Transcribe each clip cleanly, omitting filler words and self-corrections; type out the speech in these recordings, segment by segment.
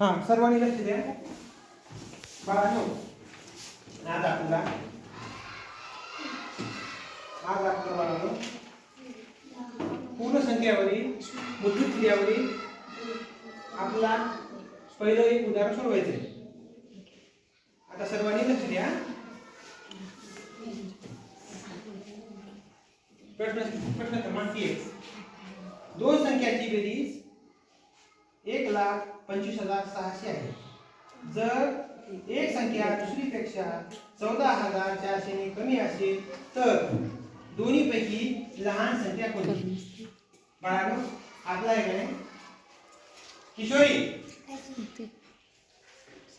हां सर्वांनी लक्ष द्या बाळांनो. आज आपल्याला बाळांनो पूर्ण संख्यावरील मूलभूत क्रियावरील आपला पहिलं एक उदाहरण सोडवायचं आहे. आता सर्वांनी लक्ष द्या. प्रश्न क्रमांक 1. दोन संख्याची बेरीज 1,25,600 आहे. जर एक संख्या दुसरीपेक्षा 14,400 ने कमी असेल तर दोन्हीपैकी लहान संख्या कोणती? बाळांनो आपला आहे का नाही किशोरी?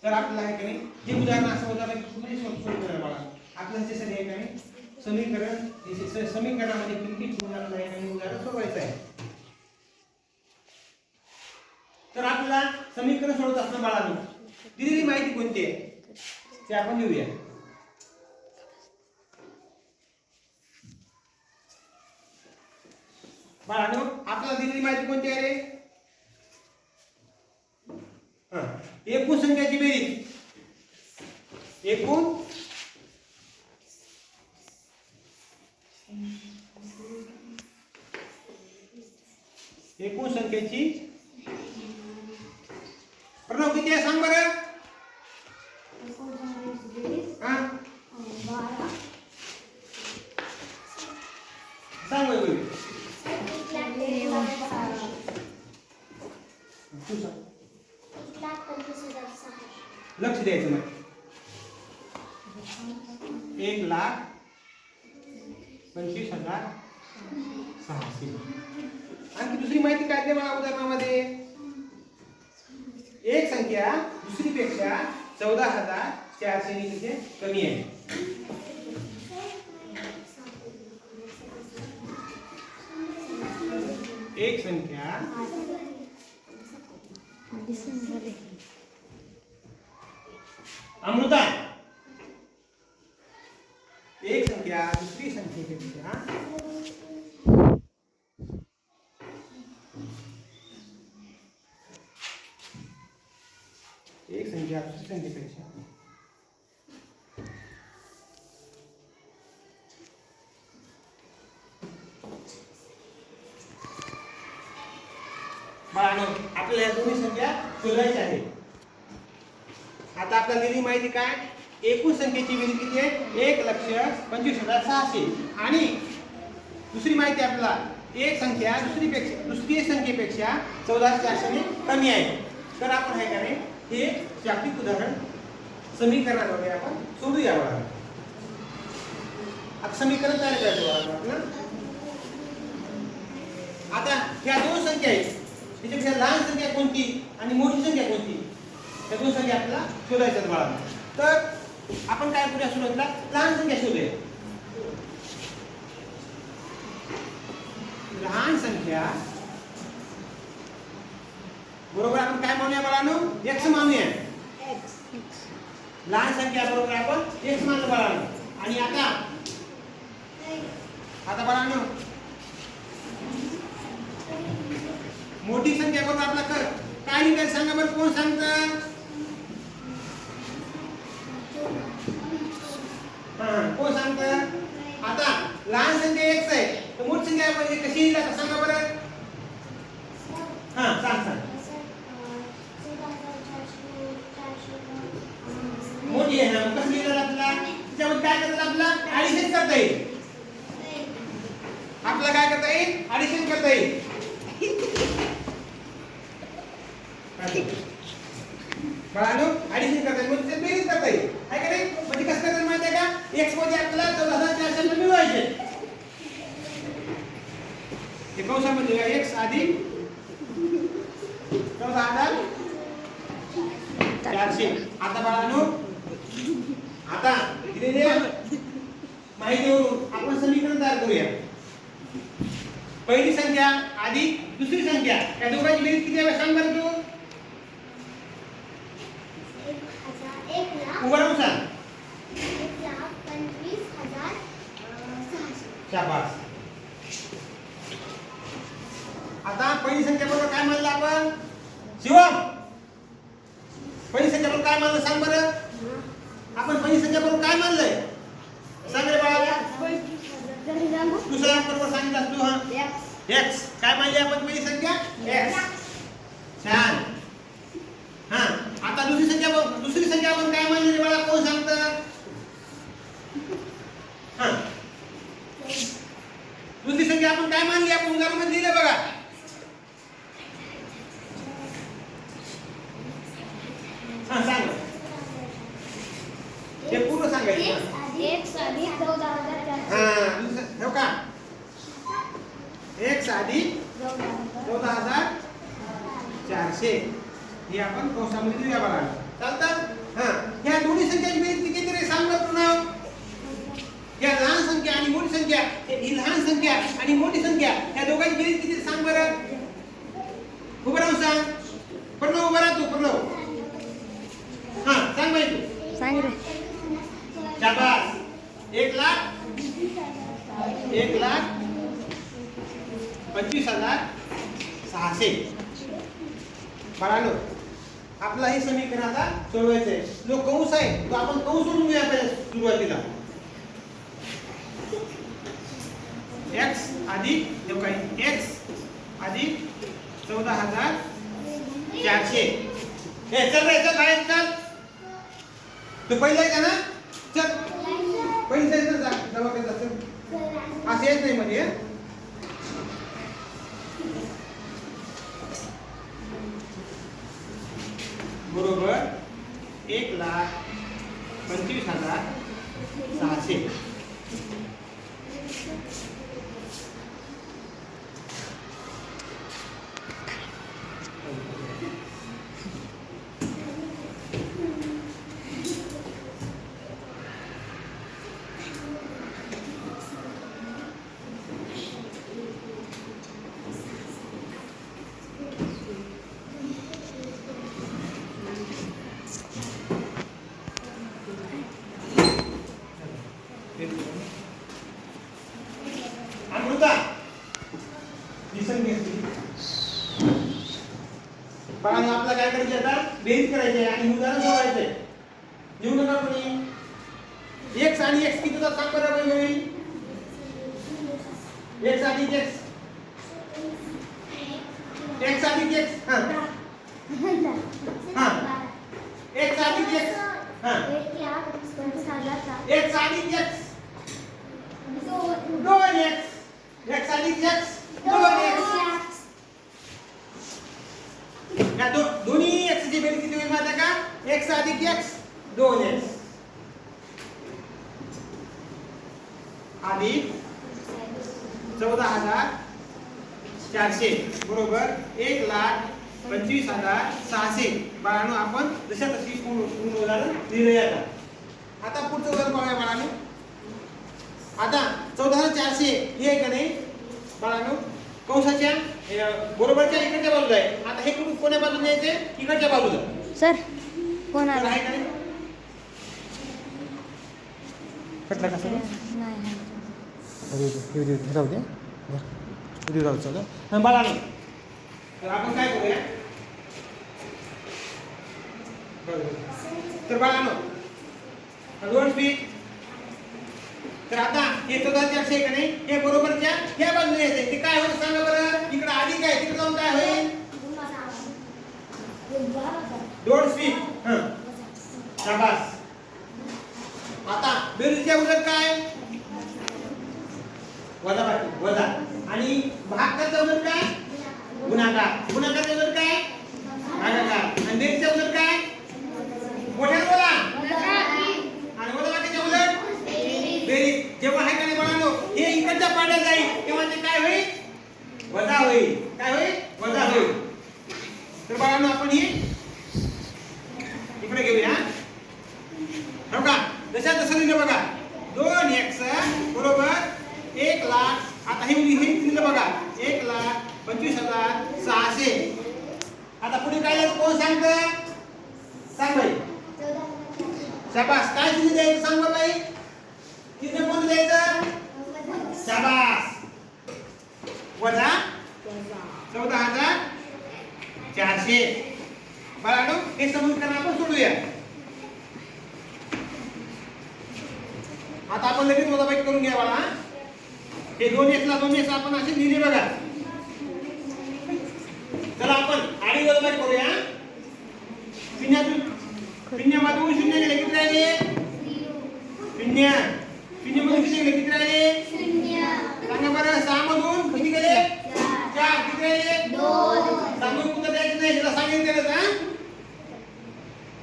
तर आपल्याला आहे का नाही हे उदाहरण असं उदाहरण तुम्ही सोडवणार बाळा. आपल्याला त्यासाठी आहे का नाही समीकरणामध्ये किती उदाहरण आहे आणि उदाहरण सोडवायचं आहे. तर आपल्याला समीकरण सोडवत असताना बाळांनो दिलेली माहिती कोणती आहे ते आपण लिहूया. बाळांनो आपल्याला दिलेली माहिती कोणती आहे रे? एकूण संख्याची बेरीज एकूण संख्येची प्रणव किती आहे सांग बरं. सांग बरं लक्ष द्यायचं नाही. 1,25,600. आणखी दुसरी माहिती काय ते मला उदाहरणामध्ये एक संख्या दुसरीपेक्षा 14,400 ने कमी आहे. एक संख्या अमृता एक संख्या दुसरी संख्येपेक्षा एक संख्या दुसरी संख्येपेक्षा बाळांनो आपल्याला दोन्ही संख्या शोधायच्या आहेत. आता आपल्याला दिलेली माहिती काय? एकूण संख्येची बेरीज किती आहे? 1,25,600 आणि दुसरी माहिती आपल्याला एक संख्या दुसरी संख्येपेक्षा 14,400 ने कमी आहे. तर आपण हे काय हे जागतिक उदाहरण समीकरणाद्वारे आपण सोडूया बघा. आता समीकरण तयार करायचं आपलं. आता ह्या दोन संख्या आहेत त्याच्यापेक्षा लहान संख्या कोणती आणि मोठी संख्या कोणती त्या दोन संख्या आपल्याला शोधायच्यात बाळा. तर आपण काय करूया सुरुवातीला लहान संख्या शोधूया. लहान संख्या बरोबर आपण काय मानूया बाळांनो? x मानूया. लहान संख्या बरोबर आपण x मानलं बाळांनो. आणि आता बाळांनो मोठी संख्या बरोबर आपला काय निघेल सांगा बरं. कोण सांगतं? कोण सांगतं? आता लहान संख्या x आहे तर मोठी संख्या म्हणजे कशी येईल आता सांगा बरं. सांग मोठी आहे ना कसं लिहिलं आपल्याला त्याच्यामध्ये काय करतात आपल्याला ऍडिशन करता येईल. आपल्याला काय करता येईल? ऍडिशन करता येईल. बाळांनो ऍडिशन करता येईल म्हणजे बेरीज करता येईल आहे का नाही. म्हणजे कसं करायचं माहिती आहे का? x मध्ये आपल्याला 14,400 मिळवायचे. हे कंसामध्ये x अधिक 14,400. आता बाळांनो आता दिलेल्या माहितीवरून आपण समीकरण तयार करूया. पहिली संख्या अधिक दुसरी संख्या या दोघांची बेरीज किती आहे सांग बरं तू. उभा राहून सांग. 1,25,600. शाबास. आता पहिली संख्या बरोबर काय म्हणलं आपण? शिवम पहिली संख्या बरोबर काय मानलं सांग बरं. आपण पहिली संख्या बरोबर काय मानलंय सांग रे बाळा. दुसरा अंक बरोबर सांगितलं तू. हा x काय मानली आपण पहिली संख्या x. छान. हा आता दुसरी संख्या आपण काय मानली रे बाळा कोण सांगतं. हा दुसरी संख्या आपण काय मानली आपण उदाहरणामध्ये लिहिलं बघा. हा सांग हे पूर्ण सांगायचं. x अधिक 14,400. हा दुसरं का x अधिक 14,400 हे आपण कंसामध्ये लिहूया बघा. चालतं. हा ह्या दोन्ही संख्यांची बेरीज किती रे सांग बरं पुन्हा. ह्या लहान संख्या आणि मोठी संख्या ही लहान संख्या आणि मोठी संख्या ह्या दोघांची बेरीज किती सांग बरं. उभं राहून सांग. प्रणव उभं राह तू. प्रणव हा सांग बाई तू. सांग रे. शाबास. 1,25,600. बाळांनो आपला हे समीकरण आता सोडवायचं आहे. जो कंस आहे तो आपण कंस सोडून घेऊया पाहिजे सुरुवातीला. x अधिक जो काय x अधिक 14,400. हे चल रे चल बाहेर चल. तू पहिला आहे का ना. चल पहिली जायचं जा दवाखान्यात चल. असं येत नाही मध्ये. बरोबर 1,25,600. अमृता दिसन घेतली. बाळांनो आपल्याला काय करायचं आता बेरीज करायची आहे आणि उदाहरण सोडवायचंय. लिहू नका कोणी. x आणि x किती होतात सांग बरं होईल. x अधिक x. x अधिक x. हा हा x अधिक x. हा x अधिक x 2x. x अधिक x 2x. या दोन्ही x ची बेरीज किती होईल माहिती आहे का. x अधिक x 2x अधिक 14,400 बरोबर 1,25,600. बाळांनो आपण जशा तशी पूर्ण उदाहरण लिहिले आता. आता पुढचं उदाहरण पाहूया बाळांनो. आता 14,400 हे आहे का नाही बाळांनो कंसाच्या बरोबरच्या इकडच्या बाजूला आहे. आता हे कुठून कोण्या बाजूला यायचे इकडच्या बाजूला. सर कोण आला. आहे का नाही कटला का सगळं. नाही राहू दे राहू चला. बाळांनो तर आपण काय करूया. तर बाळांनो दोन स्पीड. तर आता हे 14,400 का नाही हे बरोबरच्या ह्या बाजूला यायचंय. ते काय होईल सांगा बरं. इकडे अधिक आहे तिकडे जाऊन काय होईल 2 स्पीड. हा शाबास. आता बेरीजच्या उलट काय वजा आणि भागाकारच्या उलट काय गुणाकार. गुणाकारच्या उलट काय भागाकार. आणि बेरीजच्या उलट काय मोठ्याने बोला. आणि वजाबाकीच्या उलट बेरीज. जेव्हा आहे का नाही म्हणालो हे इकडच्या पाड्यात जाईल तेव्हा ते काय होईल वजा होईल. काय होईल वजा होईल. तर बाळांनो आपण ही इकडे घेऊया. हो का जशा तसं लिहिलं बघा. 2x बरोबर 1,00,000. आता हे लिहिलं बघा 1,25,600. आता पुढे काय लिहायचं कोण सांगतं सांग बाई. शाबास. काय किती द्यायचं सांग बरं बाई. किती कोण द्यायचं शाबास. वजा 14,400. बाळांनो हे समीकरण आपण सोडूया. आता आपण लगेच वजाबाकी करून घ्या बाळा. हे 2x ला 2x आपण असे लिहिले बघा. चला आपण आधी वजाबाकी करूया. शून्यामधून शून्य गेले किती राहिले? शून्य. शून्यमधून किती गेले किती राहिले? सांगा बरं. 6 मधून किती गेले? 4. किती राहिले? 2. सांगून कुठं द्यायचं नाही, त्याला सांगितलं हा.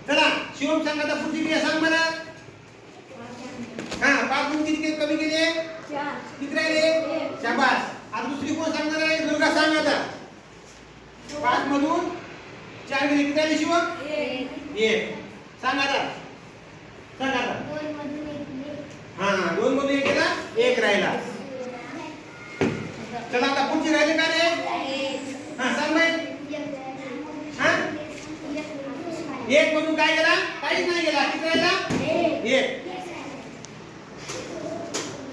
चला शिवम सांगा आता पुढची क्रिया सांग बरं. हा 5 मधून किती कमी केले? 4. किती राहिले? शाबास. आता दुसरी कोण सांगणार आहे? दुर्गा सांग आता. 5 मधून 4 गेले किती राहिले शिवम? 1. सांग आता. सांग आता. 2 मधून 1 हा 2 मधून 1 गेला, 1 राहिला. चला आता पुढची राहिली का रे? हा सांग बाई. हा 1 मधून काय गेला? काहीच नाही गेला. किती राहिला? 1.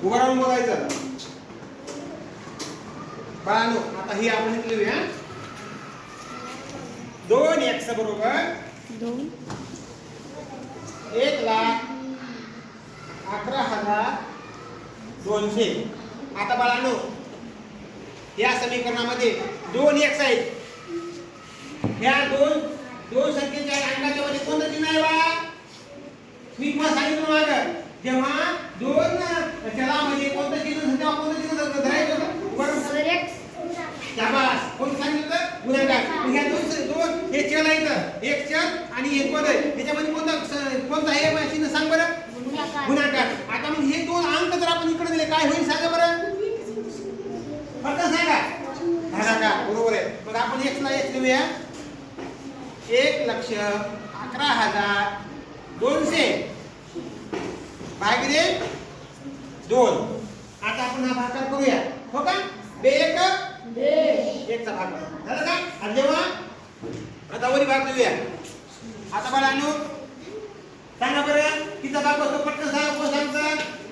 उभा राहून बघायचं. बाळांनो आता ही आपण इथे लिहूया. 2x बरोबर 1,11,200. आता बाळांनो या समीकरणामध्ये 2x आहेत. ह्या दोन संख्येच्या अंकाच्या मध्ये कोणतं चिन्ह आहे बाळा? मी तुम्हाला सांगितलं मागं. जेव्हा 2 चलामध्ये कोणतं चिन्ह तेव्हा कोणतं चिन्ह धरायचं बरोबर. शाबास. कोण सांगितलं? गुणाकार. ह्या दोन हे चल आहेत. एक चल आणि एक पद आहे. त्याच्यामध्ये कोणता आहे चिन्ह सांग बरं? गुणाकार. आता मग हे 2 अंक जर आपण इकडे दिले काय होईल सांगा बरं? फक्त सांगा. भागाकार. बरोबर आहे. मग आपण x ला x लिहूया. 1,11,200 भागिले 2. आता आपण हा भागाकार करूया. हो का? 1 चा भाग झाला का? आणि जेव्हा आता वरी भाग लिहूया. आता बाळांनो सांगा बरं किती भाग बसतो? पटकन सांगा. कोण सांगतं?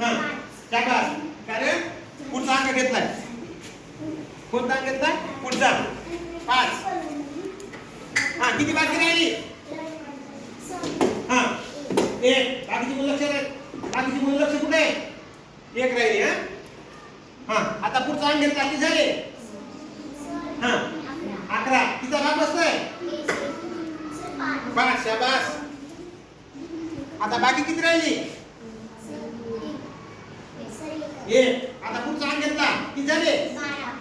हा शाबास. कारण पुढचा अंक घेतलाय. कोणता अंक घेतला? पुढचा 5. हा किती बाकी राहिली? हा 1. बाकीची मुलं लक्ष आहे. बाकीची मुलं लक्ष कुठे आहे? 1 राहिली. हा आता पुढचा अंक घेतला. किती झाले? हा 11. किती भाग बसतोय? 5. शाबास. आता बाकी किती राहिली? 1. आता पुढचा अंक घेतला. किती झाले?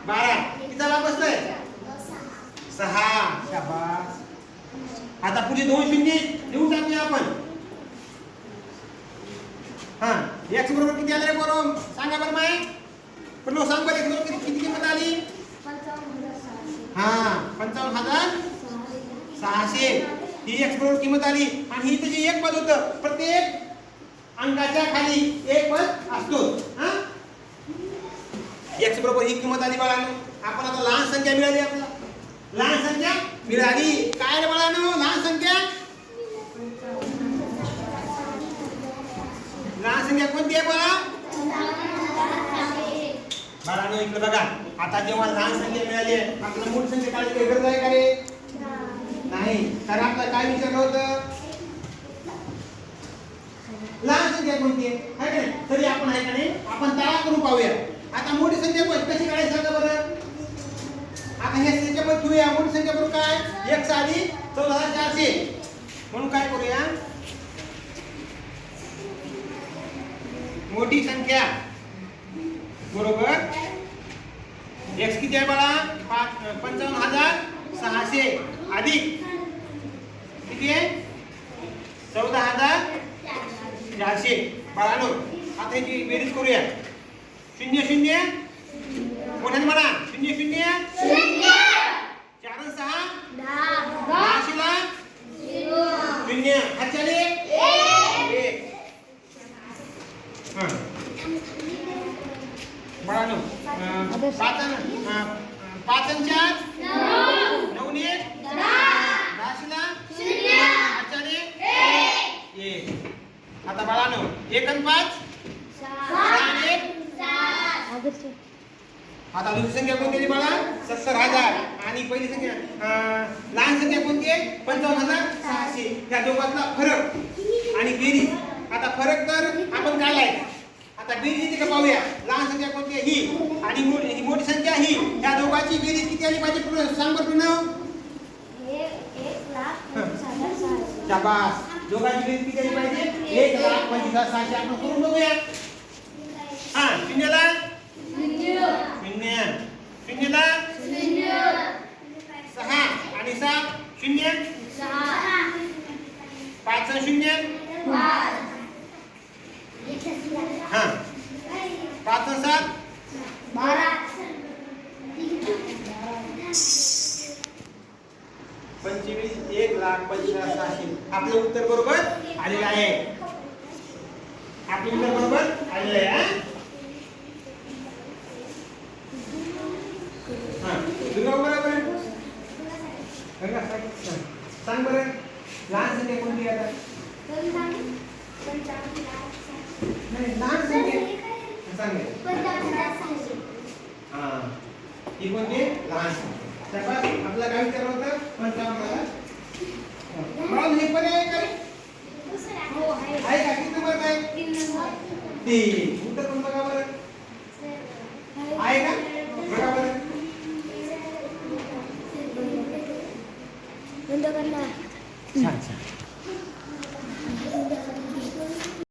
12. किती भाग बसतोय? 6. शाबास. आता पुढे 2 शून्य लिहून टाकूया आपण. हा x बरोबर किती आले रे पोरं? सांगा बरं माय. पण सांग बरं x बरोबर किती किंमत आली? 55,600. हा 55,600 ही x बरोबर किंमत आली. आणि ही त्याची एक पद होतं. प्रत्येक अंकाच्या खाली एक पद असतो. हा x बरोबर ही किंमत आली बाळांनो. आपण आता लहान संख्या मिळाली. आपल्याला लहान संख्या मिळाली. काय रे बाळांनो? लहान संख्या. लहान संख्या कोणती आहे बाळा? बाळांनो इकडे बघा. आता जेव्हा लहान संख्या मिळाली आहे आपल्याला मोठी संख्या काढायची काही गरज आहे का रे? नाही. कारण आपल्याला काय विचारलं होतं? लहान संख्या कोणती आहे? है का नाही? तरी आपण आहे का नाही आपण ताळा करून पाहूया. आता मोठी संख्या कशी काढायची सांगा बरं. आता हे संख्या ठेवूया. मोठी संख्या बरोबर काय? 1 आधी 14,400. म्हणून काय करूया? मोठी संख्या बरोबर x किती आहे बाळा? 55,600 अधिक किती आहे? 14,400. बाळांनो आता याची बेरीज करूया. 0 0 कोणाने म्हणा? 0 0 4 आणि 6 10 ला 0 हातच्याने 1. बाळांनो 5 आणि 4 9 ने 10 ला 0 हातच्याने 1. आता बाळांनो 1 आणि 5 6 आणि 1 आता दुसरी संख्या कोणती बाळा? 70,000. आणि पहिली संख्या लहान संख्या कोणती आहे 55,600. ह्या दोघांतला फरक आणि बेरीज. आता फरक तर आपण काढलाय. आता बेरीज येते का पाहूया. लहान संख्या कोणती आहे ही आणि ही मोठी संख्या ही. ह्या दोघांची बेरीज किती आली पाहिजे सांग बरं प्रणव. 1,25,600. शाबास. दोघांची बेरीज किती आली पाहिजे 1,25,600. आपण करून बघूया. हा शून्यला शून्य, शून्यला 6 आणि 7 शून्य 5 शून्य हा 5 7 25 1,25,600. आपलं उत्तर बरोबर आलेलं आहे. आपलं उत्तर बरोबर आलेलं आहे. बरोबर सांग बरं लहान संख्या कोणती आता नाही लहान संख्या सांग हा ही कोणती लहान संख्या. त्यापास आपला काय विचार होता 55,000. हे पण आहे का आहे का किती नंबर काय 3. उत्तर पण बघा बरं आहे का बघा बरं. बंद करणार. छान छान.